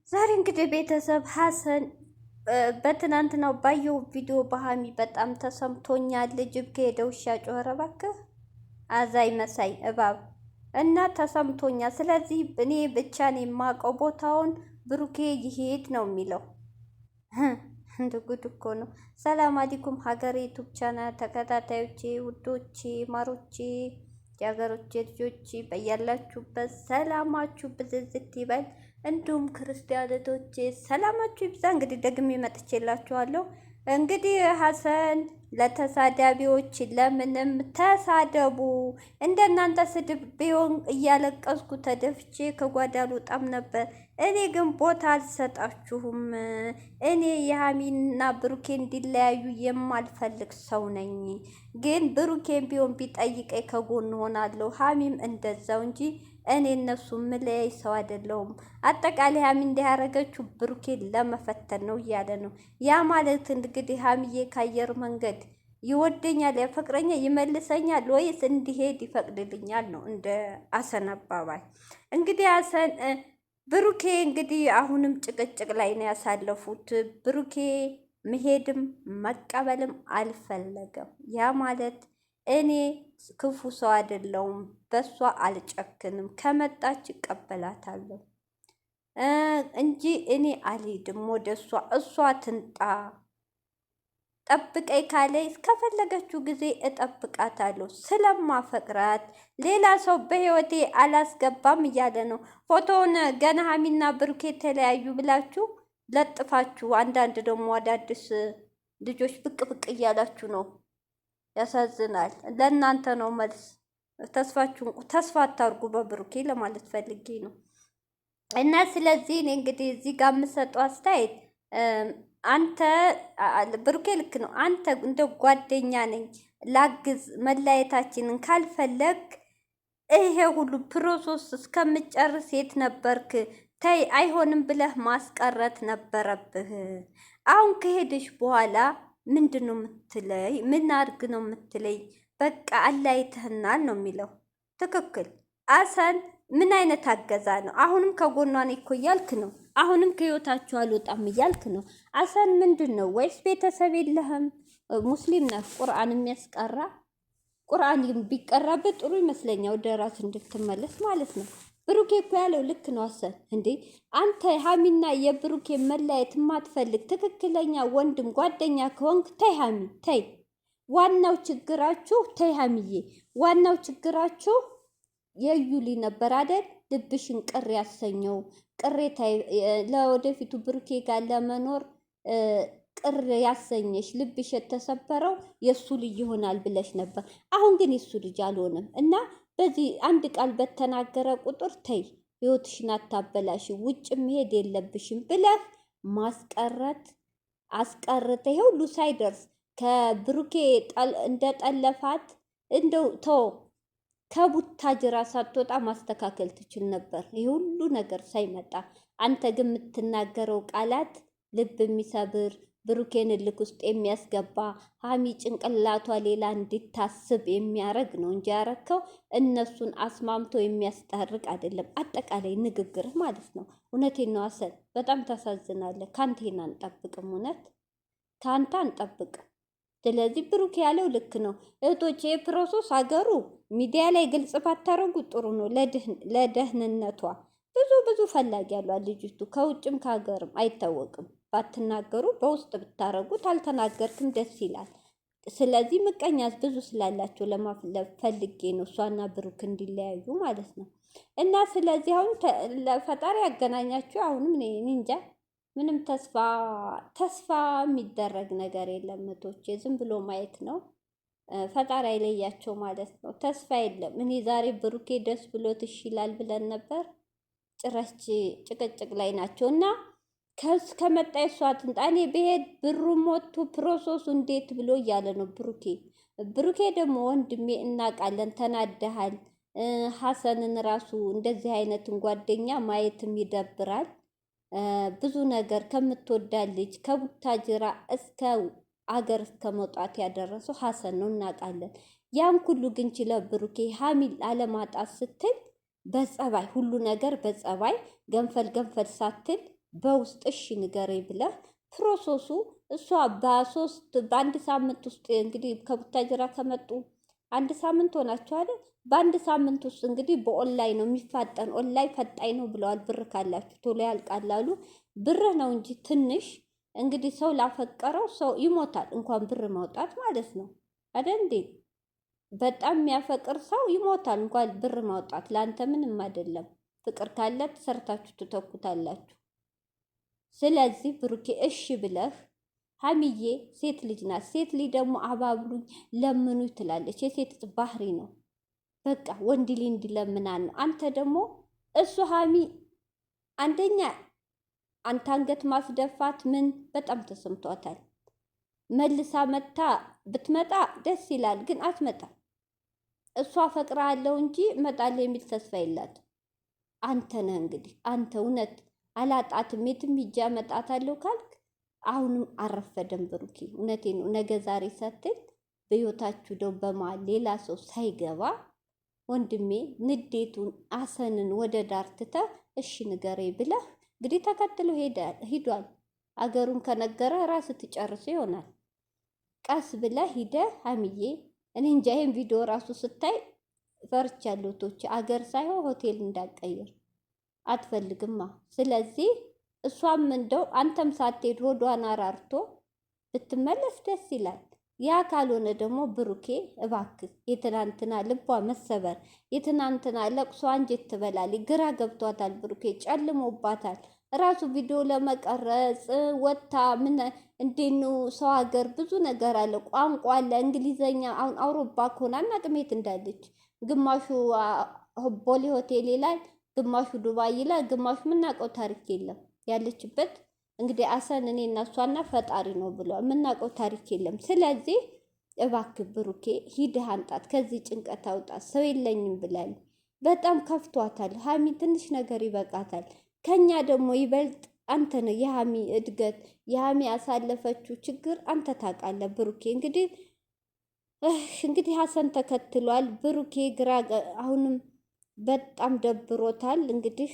ዛሬ እንግዲህ ቤተሰብ ሀሰን በትናንትናው ባየው ቪዲዮ በሀሚ በጣም ተሰምቶኛል። ጅብ ከሄደ ውሻ ጮኸ። ኧረ እባክህ አዛኝ መሳይ እባብ እና ተሰምቶኛል። ስለዚህ እኔ ብቻ ነው የማውቀው ቦታውን፣ ብሩኬ ይሄድ ነው የሚለው። እንደ ጉድ እኮ ነው። ሰላም አለይኩም ሀገሬ ዩቱብ ቻናል ተከታታዮቼ፣ ውዶቼ፣ ማሮቼ፣ የሀገሮቼ ልጆች በያላችሁበት ሰላማችሁ ብዝዝት ይበል። እንዲሁም ክርስቲያኖቶቼ ሰላማችሁ ይብዛ። እንግዲህ ደግሜ መጥቼላችኋለሁ። እንግዲህ ሀሰን ለተሳዳቢዎች ለምንም ተሳደቡ፣ እንደናንተ ስድብ ቢሆን እያለቀስኩ ተደፍቼ ከጓዳ አልወጣም ነበር። እኔ ግን ቦታ አልሰጣችሁም። እኔ የሀሚና ብሩኬ እንዲለያዩ የማልፈልግ ሰው ነኝ። ግን ብሩኬን ቢሆን ቢጠይቀኝ ከጎን ሆናለሁ፣ ሀሚም እንደዛው እንጂ እኔ እነሱ ምለያይ ሰው አይደለሁም። አጠቃላይ ሀሚ እንዲያረገችው ብሩኬን ለመፈተን ነው እያለ ነው። ያ ማለት እንግዲህ ሀሚዬ ከአየር መንገድ ይወደኛል፣ ያፈቅረኛል፣ ይመልሰኛል ወይስ እንዲሄድ ይፈቅድልኛል ነው እንደ አሰን አባባል። እንግዲህ አሰን ብሩኬ እንግዲህ አሁንም ጭቅጭቅ ላይ ነው ያሳለፉት። ብሩኬ መሄድም መቀበልም አልፈለገም። ያ ማለት እኔ ክፉ ሰው አይደለሁም፣ በሷ አልጨክንም፣ ከመጣች እቀበላታለሁ እንጂ እኔ አልሄድም ወደ እሷ ትንጣ። ጠብቀኝ ካለ እስከፈለገችው ጊዜ እጠብቃታለሁ። ስለማፈቅራት ሌላ ሰው በህይወቴ አላስገባም እያለ ነው። ፎቶውን ገና ሀሚና ብሩኬ የተለያዩ ብላችሁ ለጥፋችሁ፣ አንዳንድ ደግሞ አዳዲስ ልጆች ብቅ ብቅ እያላችሁ ነው። ያሳዝናል። ለእናንተ ነው መልስ። ተስፋ አታርጉ በብሩኬ ለማለት ፈልጌ ነው። እና ስለዚህ እኔ እንግዲህ እዚህ ጋር የምሰጠው አስተያየት አንተ ብሩኬ ልክ ነው። አንተ እንደ ጓደኛ ነኝ ላግዝ፣ መለያየታችንን ካልፈለግ ይሄ ሁሉ ፕሮሰስ እስከምጨርስ የት ነበርክ? ተይ አይሆንም ብለህ ማስቀረት ነበረብህ። አሁን ከሄድሽ በኋላ ምንድን ነው የምትለይ? ምን አድርግ ነው የምትለይ? በቃ አላይተህናል ነው የሚለው። ትክክል። አሰን ምን አይነት አገዛ ነው? አሁንም ከጎኗ ነኝ እኮ እያልክ ነው። አሁንም ከህይወታችሁ አልወጣም እያልክ ነው። አሰን ምንድን ነው? ወይስ ቤተሰብ የለህም? ሙስሊም ነህ? ቁርአን የሚያስቀራ ቁርአን ቢቀራበት ጥሩ ይመስለኛል፣ ወደ ራስ እንድትመለስ ማለት ነው። ብሩኬ እኮ ያለው ልክ ነው። አሰን እንዴ አንተ ሀሚና የብሩኬ መለያየት የማትፈልግ ትክክለኛ ወንድም ጓደኛ ከሆንክ ተይ ሀሚ ተይ። ዋናው ችግራችሁ ተይ ሀሚዬ፣ ዋናው ችግራችሁ የዩሊ ነበር አይደል? ልብሽን ቅር ያሰኘው ቅሬታ፣ ለወደፊቱ ብሩኬ ጋር ለመኖር ቅር ያሰኘሽ ልብሽ የተሰበረው የእሱ ልጅ ይሆናል ብለሽ ነበር። አሁን ግን የእሱ ልጅ አልሆነም እና በዚህ አንድ ቃል በተናገረ ቁጥር ተይ ህይወትሽን አታበላሽ፣ ውጭ መሄድ የለብሽም ብለህ ማስቀረት አስቀርተ ይሄ ሁሉ ሳይደርስ ከብሩኬ እንደጠለፋት እንደው ከቡታጅራ ሳትወጣ ማስተካከል ትችል ነበር፣ ይህ ሁሉ ነገር ሳይመጣ። አንተ ግን የምትናገረው ቃላት ልብ የሚሰብር ብሩኬን እልክ ውስጥ የሚያስገባ ሀሚ ጭንቅላቷ ሌላ እንዲታስብ የሚያረግ ነው እንጂ ያረከው እነሱን አስማምቶ የሚያስታርቅ አይደለም። አጠቃላይ ንግግርህ ማለት ነው። እውነቴን ነው አሰን፣ በጣም ታሳዝናለህ። ካንቴን አንጠብቅም፣ እውነት ከአንተ አንጠብቅም። ስለዚህ ብሩክ ያለው ልክ ነው። እህቶቼ የፕሮሰስ ሀገሩ ሚዲያ ላይ ግልጽ ባታረጉ ጥሩ ነው ለደህንነቷ። ብዙ ፈላጊ ያሏት ልጅቱ ከውጭም ከሀገርም አይታወቅም። ባትናገሩ በውስጥ ብታረጉት፣ አልተናገርክም ደስ ይላል። ስለዚህ ምቀኛስ ብዙ ስላላቸው ለማፍለግ ፈልጌ ነው እሷና ብሩክ እንዲለያዩ ማለት ነው። እና ስለዚህ አሁን ፈጣሪ ያገናኛችሁ። አሁንም እንጃ ምንም ተስፋ የሚደረግ ነገር የለም እህቶቼ፣ ዝም ብሎ ማየት ነው። ፈጣሪ አይለያቸው ማለት ነው። ተስፋ የለም። እኔ ዛሬ ብሩኬ ደስ ብሎት እሺ ይላል ብለን ነበር። ጭራሽ ጭቅጭቅ ላይ ናቸው እና ከመጣ እሷ ትምጣ፣ እኔ ብሄድ ብሩ ሞቱ ፕሮሰሱ እንዴት ብሎ እያለ ነው ብሩኬ ደግሞ ወንድሜ እናውቃለን፣ ተናደሃል። ሀሰንን ራሱ እንደዚህ አይነትን ጓደኛ ማየትም ይደብራል። ብዙ ነገር ከምትወዳት ልጅ ከቡታጅራ እስከ አገር እስከ መውጣት ያደረሰው ሀሰን ነው፣ እናውቃለን። ያን ሁሉ ግን ችለ ብሩኬ ሀሚል አለማጣት ስትል በጸባይ ሁሉ ነገር በጸባይ ገንፈል ሳትል በውስጥ እሺ ንገረኝ ብለህ ፕሮሰሱ እሷ በአንድ ሳምንት ውስጥ እንግዲህ ከቡታጅራ ከመጡ 1 ሳምንት ሆናቸዋል። በ1 ሳምንት ውስጥ እንግዲህ በኦንላይን ነው የሚፋጠን፣ ኦንላይን ፈጣኝ ነው ብለዋል። ብር ካላችሁ ቶሎ ያልቃላሉ። ብር ነው እንጂ ትንሽ እንግዲህ ሰው ላፈቀረው ሰው ይሞታል፣ እንኳን ብር ማውጣት ማለት ነው አይደል እንዴ? በጣም የሚያፈቅር ሰው ይሞታል፣ እንኳን ብር ማውጣት ለአንተ ምንም አይደለም። ፍቅር ካለ ሰርታችሁ ትተኩታላችሁ። ስለዚህ ብሩኬ እሺ ብለህ ሀሚዬ ሴት ልጅ ናት። ሴት ልጅ ደግሞ አባብሉኝ ለምኑ ትላለች። የሴት ባህሪ ነው። በቃ ወንድ ልጅ እንዲለምናን ነው። አንተ ደግሞ እሱ ሀሚ አንደኛ አንተ አንገት ማስደፋት ምን በጣም ተሰምቷታል። መልሳ መታ ብትመጣ ደስ ይላል፣ ግን አትመጣም። እሷ አፈቅርሃለሁ እንጂ እመጣለሁ የሚል ተስፋ የላት። አንተ ነህ እንግዲህ አንተ እውነት አላጣትም የትም ሂጄ አመጣታለሁ ካልክ አሁንም አረፈደም ብሩኬ። እውነቴን ነው። ነገ ዛሬ ሳትል በህይወታችሁ ደው በመሀል ሌላ ሰው ሳይገባ ወንድሜ ንዴቱን አሰንን ወደ ዳር ትተህ እሺ ንገረኝ ብለህ እንግዲህ ተከትሎ ሂዷል። አገሩን ከነገረ ራስ ትጨርሶ ይሆናል። ቀስ ብለህ ሂደህ ሀሚዬ እኔ እንጃ ይሄን ቪዲዮ ራሱ ስታይ ፈርቻለሁ። ቶች አገር ሳይሆን ሆቴል እንዳቀይር አትፈልግማ። ስለዚህ እሷም እንደው አንተም ሳትሄድ ሆዷን አራርቶ ብትመለስ ደስ ይላል። ያ ካልሆነ ደግሞ ብሩኬ እባክህ የትናንትና ልቧ መሰበር የትናንትና ለቅሶ አንጀት ትበላለች። ግራ ገብቷታል። ብሩኬ ጨልሞባታል። ራሱ ቪዲዮ ለመቀረጽ ወታ ምን እንዴኑ ሰው ሀገር ብዙ ነገር አለ፣ ቋንቋ አለ፣ እንግሊዘኛ። አሁን አውሮፓ ከሆነ አናቅሜት እንዳለች ግማሹ ቦሌ ሆቴል ይላል፣ ግማሹ ዱባይ ይላል፣ ግማሹ የምናውቀው ታሪክ የለም። ያለችበት እንግዲህ አሰን እኔ እና እሷና ፈጣሪ ነው ብለዋል። የምናውቀው ታሪክ የለም። ስለዚህ እባክህ ብሩኬ ሂድህ አንጣት፣ ከዚህ ጭንቀት አውጣት። ሰው የለኝም ብላል። በጣም ከፍቷታል። ሀሚ ትንሽ ነገር ይበቃታል። ከኛ ደግሞ ይበልጥ አንተ ነው የሀሚ እድገት፣ የሀሚ ያሳለፈችው ችግር አንተ ታውቃለህ ብሩኬ። እንግዲህ ሀሰን ተከትሏል። ብሩኬ ግራ አሁንም በጣም ደብሮታል እንግዲህ